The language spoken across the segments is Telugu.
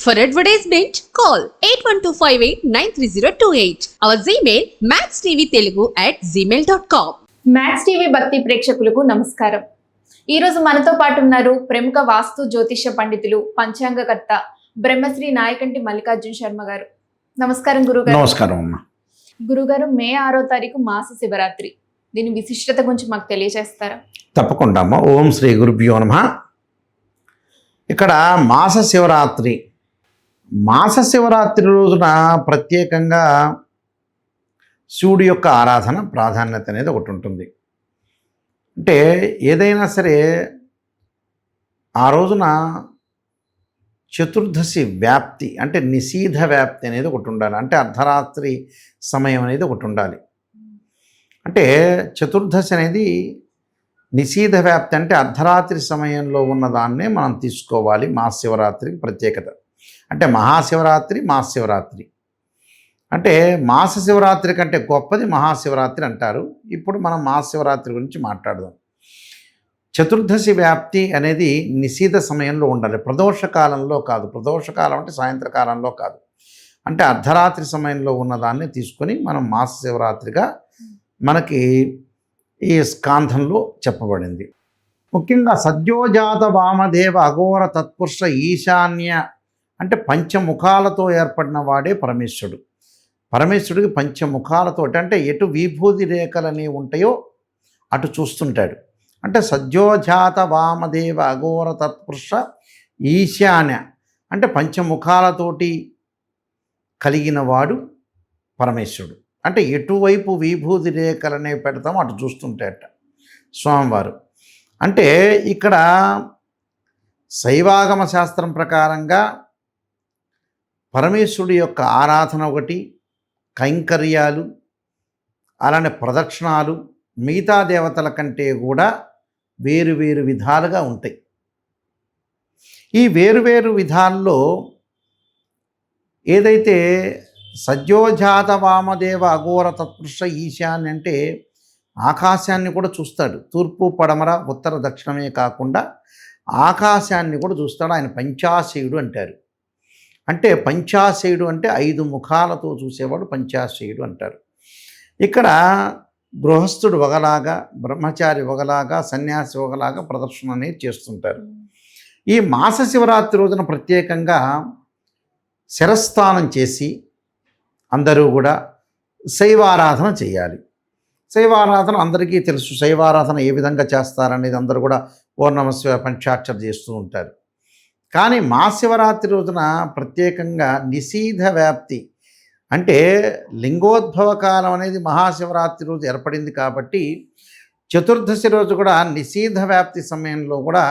For advertisement, call 8125893028. Our Gmail maxtvtelugu@gmail.com. Max TV భక్తి ప్రేక్షకులకు నమస్కారం. ఈరోజు మనతో పాటు ఉన్నారు ప్రముఖ వాస్తు జ్యోతిష్య పండితులు, పంచాంగకర్త బ్రహ్మశ్రీ నాయకంటి మల్లికార్జున శర్మ గారు. నమస్కారం గురుగారు. నమస్కారం అమ్మా. గురుగారు, మే 6వ తారీఖు మాస శివరాత్రి, దీని విశిష్టత గురించి మాకు తెలియజేస్తారా? తప్పకుండా అమ్మా. ఓం శ్రీ గురుభ్యో నమః. ఇక్కడ మాస శివరాత్రి రోజున ప్రత్యేకంగా శివుడి యొక్క ఆరాధన ప్రాధాన్యత అనేది ఒకటి ఉంటుంది. అంటే ఏదైనా సరే ఆ రోజున చతుర్దశి వ్యాప్తి అంటే నిషీధ వ్యాప్తి అనేది ఒకటి ఉండాలి. అంటే అర్ధరాత్రి సమయం అనేది ఒకటి ఉండాలి. అంటే చతుర్దశి అనేది నిషీధ వ్యాప్తి అంటే అర్ధరాత్రి సమయంలో ఉన్నదాన్నే మనం తీసుకోవాలి. మహాశివరాత్రికి ప్రత్యేకత అంటే మహాశివరాత్రి, మహాశివరాత్రి అంటే మాస శివరాత్రి కంటే గొప్పది మహాశివరాత్రి అంటారు. ఇప్పుడు మనం మహాశివరాత్రి గురించి మాట్లాడదాం. చతుర్దశి వ్యాప్తి అనేది నిషీధ సమయంలో ఉండాలి, ప్రదోష కాలంలో కాదు. ప్రదోష కాలం అంటే సాయంత్రకాలంలో కాదు, అంటే అర్ధరాత్రి సమయంలో ఉన్నదాన్ని తీసుకొని మనం మాస శివరాత్రిగా మనకి ఈ స్కాంధంలో చెప్పబడింది. ముఖ్యంగా సద్యోజాత వామదేవ అఘోర తత్పురుష ఈశాన్య అంటే పంచముఖాలతో ఏర్పడిన వాడే పరమేశ్వరుడు. పరమేశ్వరుడికి పంచముఖాలతో అంటే ఎటు విభూతి రేఖలని ఉంటాయో అటు చూస్తుంటాడు. అంటే సద్యోజాత వామదేవ అఘోర తత్పురుష ఈశాన్య అంటే పంచముఖాలతోటి కలిగిన వాడు పరమేశ్వరుడు. అంటే ఎటువైపు విభూతి రేఖలనే పెడతామో అటు చూస్తుంటాడట స్వామివారు. అంటే ఇక్కడ శైవాగమ శాస్త్రం ప్రకారంగా పరమేశ్వరుడి యొక్క ఆరాధన ఒకటి, కైంకర్యాలు అలానే ప్రదక్షిణాలు మిగతా దేవతల కంటే కూడా వేరు విధాలుగా ఉంటాయి. ఈ వేరు విధాల్లో ఏదైతే సద్యోజాత వామదేవ అఘోర తత్పురుష ఈశాన్య అంటే ఆకాశాన్ని కూడా చూస్తాడు. తూర్పు పడమర ఉత్తర దక్షిణమే కాకుండా ఆకాశాన్ని కూడా చూస్తాడు. ఆయన పంచాశయుడు అంటారు. అంటే పంచాశయుడు అంటే 5 ముఖాలతో చూసేవాడు పంచాశయుడు అంటారు. ఇక్కడ గృహస్థుడు ఒకలాగా, బ్రహ్మచారి ఒకలాగా, సన్యాసి ఒకలాగా ప్రదర్శన అనేది చేస్తుంటారు. ఈ మాస శివరాత్రి రోజున ప్రత్యేకంగా శిరస్నానం చేసి అందరూ కూడా శైవారాధన చేయాలి. శైవారాధన అందరికీ తెలుసు. శైవారాధన ఏ విధంగా చేస్తారనేది అందరూ కూడా ఓం నమః శివాయ పంచాక్షర చేస్తూ ఉంటారు. కానీ మహాశివరాత్రి రోజున ప్రత్యేకంగా నిషీధ వ్యాప్తి అంటే లింగోద్భవ కాలం అనేది మహాశివరాత్రి రోజు ఏర్పడింది కాబట్టి చతుర్దశి రోజు కూడా నిషీధ వ్యాప్తి సమయంలో కూడా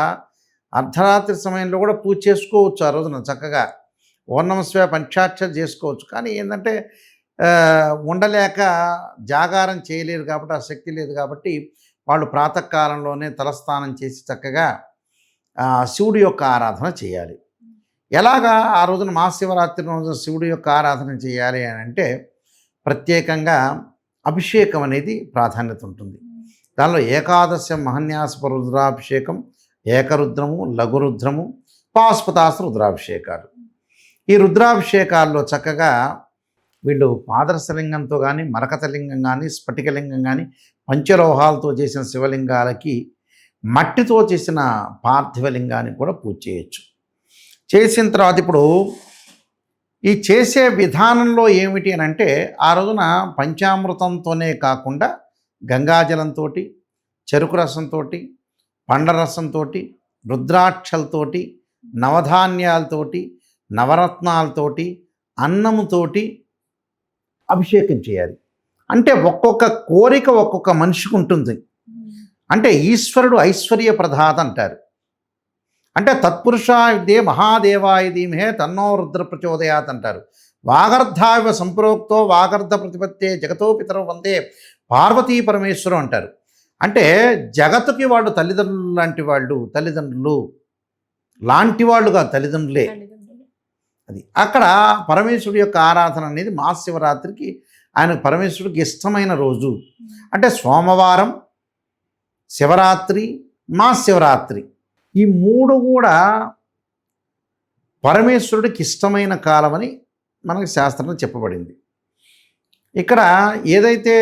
అర్ధరాత్రి సమయంలో కూడా పూజ చేసుకోవచ్చు. ఆ రోజున చక్కగా ఓం నమః శివాయ పంచాక్షర చేసుకోవచ్చు. కానీ ఏంటంటే ఉండలేక జాగారం చేయలేరు కాబట్టి, ఆ శక్తి లేదు కాబట్టి వాళ్ళు ప్రాతకాలంలోనే తలస్నానం చేసి చక్కగా శివుడి యొక్క ఆరాధన చేయాలి. ఎలాగా ఆ రోజున మహాశివరాత్రి రోజున శివుడి యొక్క ఆరాధన చేయాలి అని అంటే ప్రత్యేకంగా అభిషేకం అనేది ప్రాధాన్యత ఉంటుంది. దానిలో ఏకాదశ మహన్యాసప రుద్రాభిషేకం, ఏకరుద్రము, లఘురుద్రము, పాశుపతాస రుద్రాభిషేకాలు. ఈ రుద్రాభిషేకాల్లో చక్కగా వీళ్ళు పాదరసలింగంతో కానీ, మరకతలింగం కానీ, స్ఫటికలింగం కానీ, పంచలోహాలతో చేసిన శివలింగాలకి మట్టితో చేసిన పార్థివలింగాన్ని కూడా పూజ చేయొచ్చు. చేసిన తర్వాత ఇప్పుడు ఈ చేసే విధానంలో ఏమిటి అని అంటే ఆ రోజున పంచామృతంతోనే కాకుండా గంగాజలంతో, చెరుకు రసంతో, పండరసంతో, రుద్రాక్షలతోటి, నవధాన్యాలతోటి, నవరత్నాలతోటి, అన్నముతోటి అభిషేకం చేయాలి. అంటే ఒక్కొక్క కోరిక ఒక్కొక్క మనిషికి ఉంటుంది. అంటే ఈశ్వరుడు ఐశ్వర్య ప్రదాత అంటారు. అంటే తత్పురుషాయుధే మహాదేవాయ ధీమహే తన్నో రుద్ర ప్రచోదయాత్ అంటారు. వాగర్ధావివ సంప్రోక్తో వాగర్ధ ప్రతిపత్తే జగతో పితరో వందే పార్వతీ పరమేశ్వరం అంటారు. అంటే జగత్తుకి వాళ్ళు తల్లిదండ్రులు లాంటి వాళ్ళు, తల్లిదండ్రులు లాంటి వాళ్ళు కాదు, తల్లిదండ్రులే. అది అక్కడ పరమేశ్వరుడి యొక్క ఆరాధన అనేది మహాశివరాత్రికి ఆయన పరమేశ్వరుడికి ఇష్టమైన రోజు. అంటే సోమవారం, శివరాత్రి, మహాశివరాత్రి ఈ మూడు కూడా పరమేశ్వరుడికి ఇష్టమైన కాలమని మనకు శాస్త్రంలో చెప్పబడింది. ఇక్కడ ఏదైతే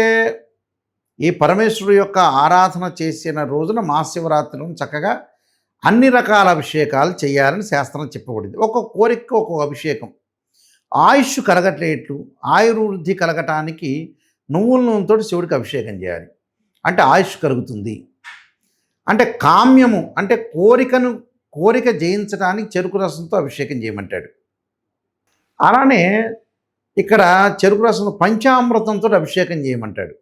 ఈ పరమేశ్వరుడు యొక్క ఆరాధన చేసిన రోజున మహాశివరాత్రిలో చక్కగా అన్ని రకాల అభిషేకాలు చేయాలని శాస్త్రం చెప్పబడింది. ఒక్కొక్క కోరిక ఒక్కొక్క అభిషేకం. ఆయుష్ కలగట్లేట్లు ఆయుర్వృద్ధి కలగటానికి నువ్వుల నూనెతో శివుడికి అభిషేకం చేయాలి. అంటే ఆయుష్ కలుగుతుంది. అంటే కామ్యము అంటే కోరిక జయించడానికి చెరుకు రసంతో అభిషేకం చేయమంటాడు. అలానే ఇక్కడ చెరుకు రసం పంచామృతంతో అభిషేకం చేయమంటాడు.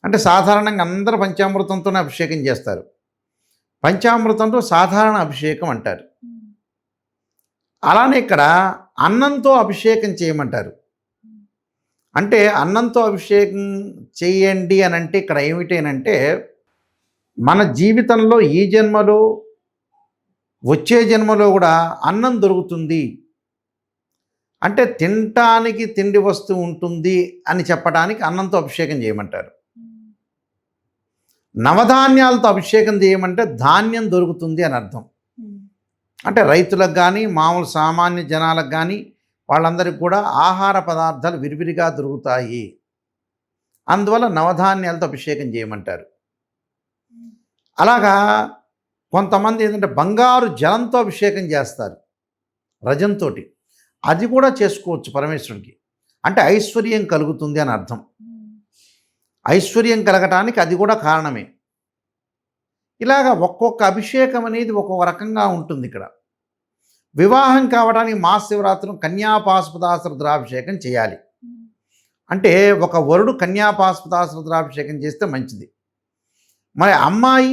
అంటే సాధారణంగా అందరూ పంచామృతంతోనే అభిషేకం చేస్తారు. పంచామృతంతో సాధారణ అభిషేకం అంటారు. అలానే ఇక్కడ అన్నంతో అభిషేకం చేయమంటారు. అంటే అన్నంతో అభిషేకం చేయండి అని అంటే ఇక్కడ ఏమిటేనంటే మన జీవితంలో ఈ జన్మలో వచ్చే జన్మలో కూడా అన్నం దొరుకుతుంది అంటే తినటానికి తిండి వస్తువు ఉంటుంది అని చెప్పడానికి అన్నంతో అభిషేకం చేయమంటారు. నవధాన్యాలతో అభిషేకం చేయమంటే ధాన్యం దొరుకుతుంది అని అర్థం. అంటే రైతులకు కానీ మామూలు సామాన్య జనాలకు కానీ వాళ్ళందరికీ కూడా ఆహార పదార్థాలు విరివిరిగా దొరుకుతాయి. అందువల్ల నవధాన్యాలతో అభిషేకం చేయమంటారు. అలాగా కొంతమంది ఏంటంటే బంగారు జలంతో అభిషేకం చేస్తారు, రజంతో. అది కూడా చేసుకోవచ్చు పరమేశ్వరుడికి. అంటే ఐశ్వర్యం కలుగుతుంది అని అర్థం. ఐశ్వర్యం కలగటానికి అది కూడా కారణమే. ఇలాగ ఒక్కొక్క అభిషేకం అనేది ఒక్కొక్క రకంగా ఉంటుంది. ఇక్కడ వివాహం కావడానికి మహాశివరాత్రి కన్యాపాశుపతాస రుద్రాభిషేకం చేయాలి. అంటే ఒక వరుడు కన్యాపాశుపతాస రుద్రాభిషేకం చేస్తే మంచిది. మరి అమ్మాయి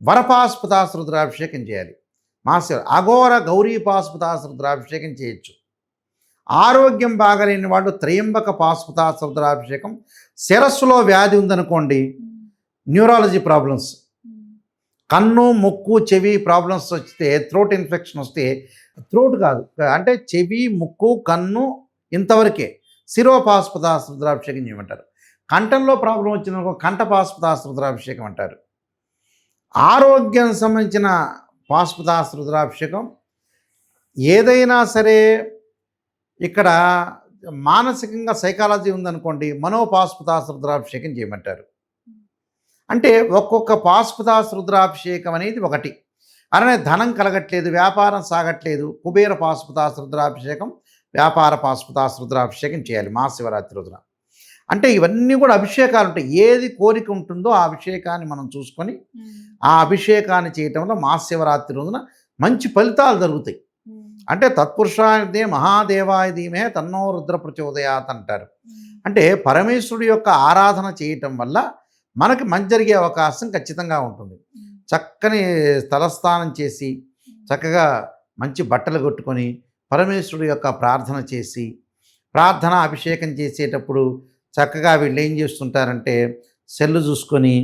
వరపాశుపతాస రుద్రాభిషేకం చేయాలి. మహాశివ అఘోర గౌరీపాశుపతాస రుద్రాభిషేకం చేయొచ్చు. ఆరోగ్యం బాగలేని వాళ్ళు త్రయంబక పాశుపతాస రుద్రాభిషేకం. శిరస్సులో వ్యాధి ఉందనుకోండి, న్యూరాలజీ ప్రాబ్లమ్స్, కన్ను ముక్కు చెవి ప్రాబ్లమ్స్ వస్తే, థ్రోట్ ఇన్ఫెక్షన్ వస్తే, థ్రోట్ కాదు అంటే చెవి ముక్కు కన్ను ఇంతవరకే శిరోపాశుపతాస రుద్రాభిషేకం చేయమంటారు. కంఠంలో ప్రాబ్లం వచ్చిన కంఠపాశుపతాస రుద్రాభిషేకం అంటారు. ఆరోగ్యం సంబంధించిన పాశుపతాస రుద్రాభిషేకం. ఏదైనా సరే ఇక్కడ మానసికంగా సైకాలజీ ఉందనుకోండి, మనోపాశుపతాస రుద్రాభిషేకం చేయమంటారు. అంటే ఒక్కొక్క పాశుపతాస రుద్రాభిషేకం అనేది ఒకటి. అలానే ధనం కలగట్లేదు, వ్యాపారం సాగట్లేదు, కుబేర పాశుపతాస రుద్రాభిషేకం, వ్యాపార పాశుపతాస రుద్రాభిషేకం చేయాలి మహాశివరాత్రి రోజున. అంటే ఇవన్నీ కూడా అభిషేకాలు ఉంటాయి. ఏది కోరిక ఉంటుందో ఆ అభిషేకాన్ని మనం చూసుకొని ఆ అభిషేకాన్ని చేయటం వల్ల మహాశివరాత్రి రోజున మంచి ఫలితాలు జరుగుతాయి. అంటే తత్పురుషాయ మహాదేవాయ ధీమహి తన్నో రుద్ర ప్రచోదయాత్ అంటారు. అంటే పరమేశ్వరుడు యొక్క ఆరాధన చేయటం వల్ల మనకి మంచి జరిగే అవకాశం ఖచ్చితంగా ఉంటుంది. చక్కని తలస్నానం చేసి చక్కగా మంచి బట్టలు కట్టుకొని పరమేశ్వరుడు యొక్క ప్రార్థన చేసి, ప్రార్థన అభిషేకం చేసేటప్పుడు చక్కగా వీళ్ళు ఏం చేస్తుంటారంటే సెల్లు చూసుకొని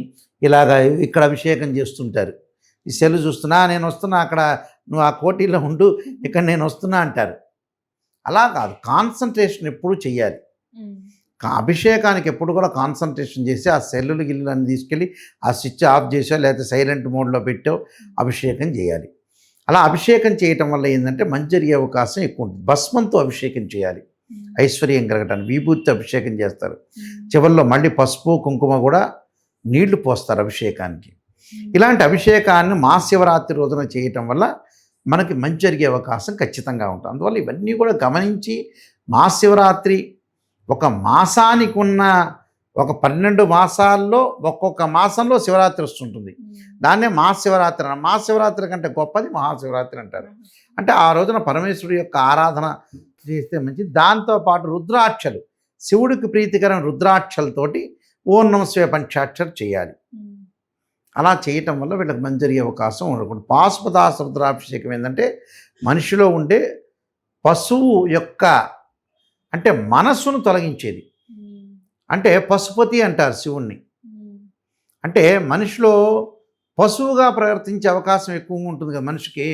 ఇలాగ ఇక్కడ అభిషేకం చేస్తుంటారు. ఈ సెల్లు చూస్తున్నా, నేను వస్తున్నా, అక్కడ నువ్వు ఆ కోటిలో ఉండు, ఇక్కడ నేను వస్తున్నా అంటారు. అలా కాదు, కాన్సన్ట్రేషన్ ఎప్పుడు చెయ్యాలి. అభిషేకానికి ఎప్పుడు కూడా కాన్సన్ట్రేషన్ చేసి ఆ సెల్లులు గిల్లులన్నీ తీసుకెళ్ళి ఆ స్విచ్ ఆఫ్ చేసో లేకపోతే సైలెంట్ మోడ్లో పెట్టో అభిషేకం చేయాలి. అలా అభిషేకం చేయటం వల్ల ఏంటంటే మంచి జరిగే అవకాశం ఎక్కువ ఉంటుంది. భస్మంతో అభిషేకం చేయాలి, ఐశ్వర్యం కలగటానికి. విభూతితో అభిషేకం చేస్తారు. చివరిలో మళ్ళీ పసుపు కుంకుమ కూడా నీళ్లు పోస్తారు అభిషేకానికి. ఇలాంటి అభిషేకాన్ని మహాశివరాత్రి రోజున చేయటం వల్ల మనకి మంచి జరిగే అవకాశం ఖచ్చితంగా ఉంటుంది. అందువల్ల ఇవన్నీ కూడా గమనించి మహాశివరాత్రి ఒక మాసానికి ఉన్న ఒక 12 మాసాల్లో ఒక్కొక్క మాసంలో శివరాత్రి వస్తుంటుంది. దాన్నే మహాశివరాత్రి అన్న. మహాశివరాత్రి కంటే గొప్పది మహాశివరాత్రి అంటారు. అంటే ఆ రోజున పరమేశ్వరుడు యొక్క ఆరాధన చేస్తే మంచిది. దాంతోపాటు రుద్రాక్షలు, శివుడికి ప్రీతికరం రుద్రాక్షలతోటి ఓం నమః శివాయ పంచాక్షర చేయాలి. అలా చేయటం వల్ల వీళ్ళకి మంచి జరిగే అవకాశం ఉండకూడదు. పాశుపతాస రుద్రాభిషేకం ఏంటంటే మనిషిలో ఉండే పశువు యొక్క అంటే మనస్సును తొలగించేది. అంటే పశుపతి అంటారు శివుణ్ణి. అంటే మనిషిలో పశువుగా ప్రవర్తించే అవకాశం ఎక్కువగా ఉంటుంది కదా మనిషికి.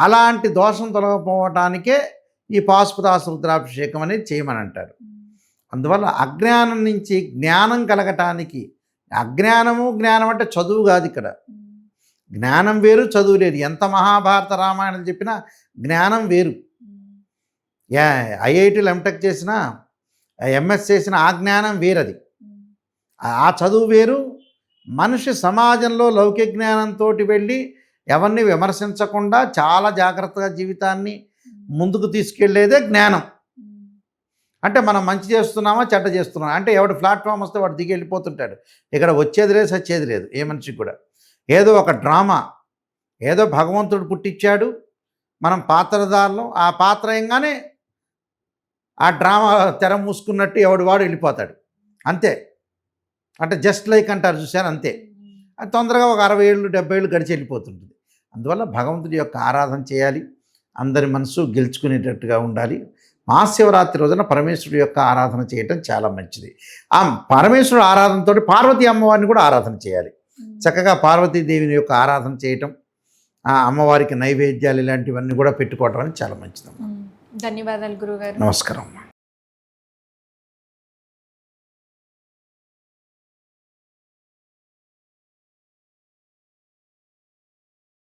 అలాంటి దోషం తొలగపోవటానికే ఈ పాశుపతాస రుద్రాభిషేకం అనేది చేయమని అంటారు. అందువల్ల అజ్ఞానం నుంచి జ్ఞానం కలగటానికి, జ్ఞానం అంటే చదువు కాదు ఇక్కడ. జ్ఞానం వేరు, చదువు లేదు. ఎంత మహాభారత రామాయణం చెప్పినా జ్ఞానం వేరు. ఐఐటీలు ఎంటెక్ చేసినా ఎంఎస్ చేసిన ఆ జ్ఞానం వేరది. ఆ చదువు వేరు. మనిషి సమాజంలో లౌకిక జ్ఞానంతో వెళ్ళి ఎవరిని విమర్శించకుండా చాలా జాగ్రత్తగా జీవితాన్ని ముందుకు తీసుకెళ్లేదే జ్ఞానం. అంటే మనం మంచి చేస్తున్నామా చెడ్డ చేస్తున్నామా అంటే ఎవడు ప్లాట్ఫామ్ వస్తే వాడు దిగి వెళ్ళిపోతుంటాడు. ఇక్కడ వచ్చేది లేదు, సచ్చేది లేదు ఏ మనిషికి కూడా. ఏదో ఒక డ్రామా, ఏదో భగవంతుడు పుట్టించాడు, మనం పాత్రధారులు, ఆ పాత్ర ఏంగానే ఆ డ్రామా తెర మూసుకున్నట్టు ఎవడు వాడు వెళ్ళిపోతాడు అంతే. అంటే జస్ట్ లైక్ అంటారు చూశాను, అంతే. అది తొందరగా ఒక 60 ఏళ్ళు 70 ఏళ్ళు గడిచి వెళ్ళిపోతుంటుంది. అందువల్ల భగవంతుడి యొక్క ఆరాధన చేయాలి, అందరి మనసు గెలుచుకునేటట్టుగా ఉండాలి. మహాశివరాత్రి రోజున పరమేశ్వరుడు యొక్క ఆరాధన చేయటం చాలా మంచిది. ఆ పరమేశ్వరుడు ఆరాధనతో పార్వతీ అమ్మవారిని కూడా ఆరాధన చేయాలి. చక్కగా పార్వతీదేవిని యొక్క ఆరాధన చేయటం, ఆ అమ్మవారికి నైవేద్యాలు ఇలాంటివన్నీ కూడా పెట్టుకోవటం అనేది చాలా మంచిది. ధన్యవాదాలు గురుగారు. నమస్కారం.